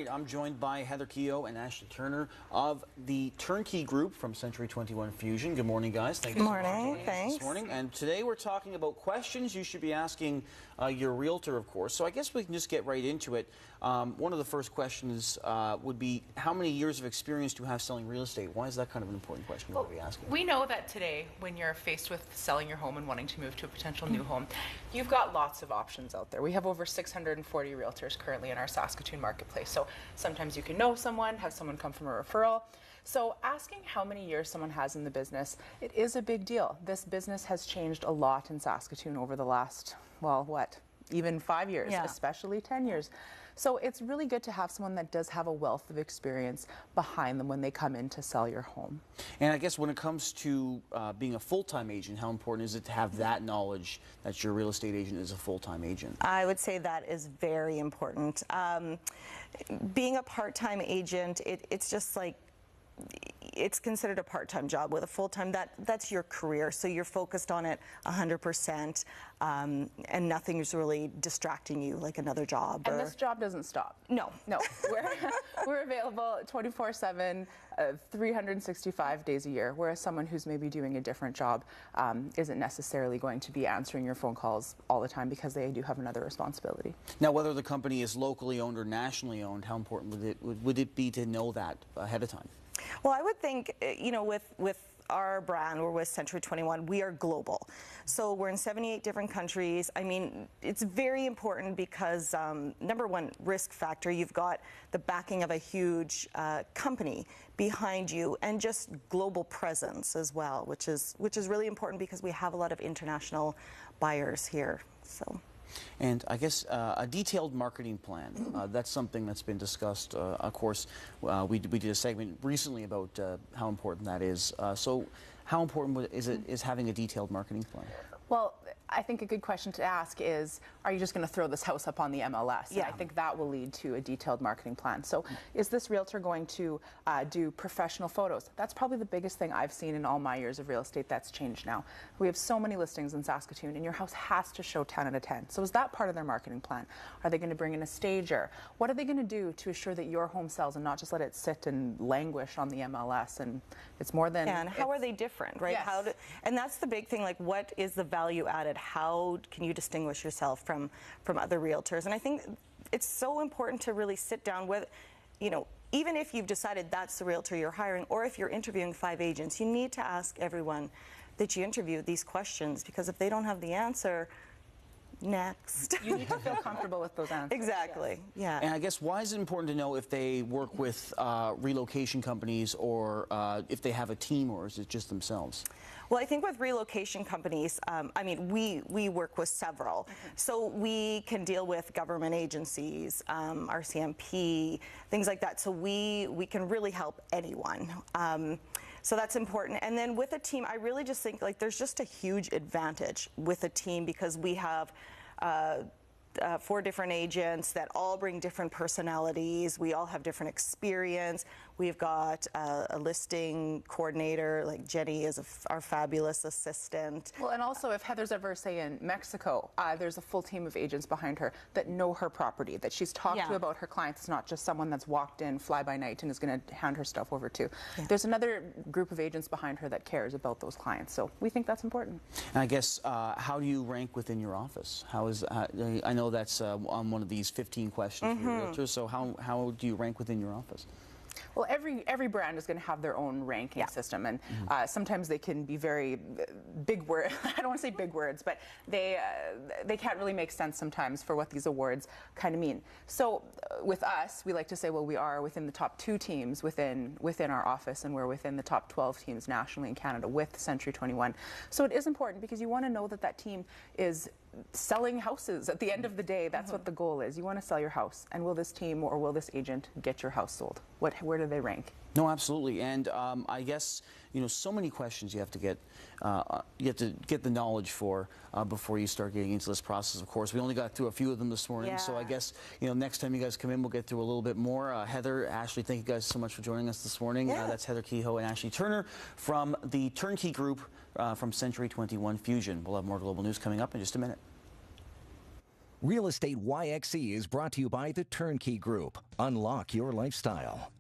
right, I'm joined by Heather Keogh and Ashley Turner of the Turnkey Group from Century 21 Fusion. Good morning, guys. Thank you so much for joining us this morning. And today we're talking about questions you should be asking your realtor, of course. So I guess we can just get right into it. One of the first questions would be, how many years of experience do you have selling real estate? Why is that kind of an important question you want to be asking? We know that today, when you're faced with selling your home and wanting to move to a potential new home, you've got lots of options out there. We have over 640 realtors currently in our Saskatoon marketplace. So sometimes you can know someone, have someone come from a referral. So asking how many years someone has in the business, it is a big deal. This business has changed a lot in Saskatoon over the last, well, what, even 5 years, especially 10 years. So it's really good to have someone that does have a wealth of experience behind them when they come in to sell your home. And I guess when it comes to being a full-time agent, how important is it to have that knowledge that your real estate agent is a full-time agent? I would say that is very important. Being a part-time agent, it's just like, it's considered a part-time job. With a full-time, that's your career, so you're focused on it 100%, and nothing is really distracting you like another job. And this job doesn't stop. No. We're available 24/7, 365 days a year, whereas someone who's maybe doing a different job isn't necessarily going to be answering your phone calls all the time because they do have another responsibility. Now, whether the company is locally owned or nationally owned, how important would it be to know that ahead of time? Well, I would think, you know, with our brand, or with Century 21, we are global. So we're in 78 different countries. I mean, it's very important because, number one, risk factor, you've got the backing of a huge company behind you, and just global presence as well, which is really important because we have a lot of international buyers here. So. And I guess a detailed marketing plan, that's something that's been discussed. Of course, we did a segment recently about how important that is. So how important is having a detailed marketing plan? Well, I think a good question to ask is, are you just going to throw this house up on the MLS? Yeah. And I think that will lead to a detailed marketing plan. So is this realtor going to do professional photos? That's probably the biggest thing I've seen in all my years of real estate that's changed now. We have so many listings in Saskatoon, and your house has to show 10 out of 10. So is that part of their marketing plan? Are they going to bring in a stager? What are they going to do to assure that your home sells and not just let it sit and languish on the MLS? And it's more than... And how are they different, right? Yes. And that's the big thing, like, what is the value added? How can you distinguish yourself from other realtors? And I think it's so important to really sit down with, you know, even if you've decided that's the realtor you're hiring, or if you're interviewing 5 agents, you need to ask everyone that you interview these questions, because if they don't have the answer, next. You need to feel comfortable with those answers. Exactly, yeah. And I guess, why is it important to know if they work with relocation companies, or if they have a team, or is it just themselves? Well, I think with relocation companies, I mean, we work with several. So we can deal with government agencies, RCMP, things like that. So we can really help anyone. So that's important. And then with a team, I really just think, like, there's just a huge advantage with a team, because we have 4 different agents that all bring different personalities. We all have different experience. We've got a listing coordinator, like Jenny is our fabulous assistant. Well, and also, if Heather's ever, say, in Mexico, there's a full team of agents behind her that know her property, that she's talked to about her clients. It's not just someone that's walked in fly-by-night and is going to hand her stuff over to. Yeah. There's another group of agents behind her that cares about those clients. So we think that's important. And I guess, how do you rank within your office? How is I know that's on one of these 15 questions for realtors. So how do you rank within your office? Well, every brand is going to have their own ranking system, and sometimes they can be very big words. I don't want to say big words, but they can't really make sense sometimes for what these awards kind of mean. So with us, we like to say, well, we are within the top 2 teams within our office, and we're within the top 12 teams nationally in Canada with Century 21. So it is important, because you want to know that that team is selling houses. At the end of the day, that's what the goal is. You want to sell your house, and will this team or will this agent get your house sold? Where do they rank? No, absolutely. And I guess, you know, so many questions you have to get the knowledge for before you start getting into this process. Of course, we only got through a few of them this morning, so I guess, you know, next time you guys come in, we'll get through a little bit more. Heather, Ashley, thank you guys so much for joining us this morning. That's Heather Keogh and Ashley Turner from the Turnkey Group from Century 21 Fusion. We'll have more global news coming up in just a minute. Real Estate YXE is brought to you by the Turnkey Group. Unlock your lifestyle.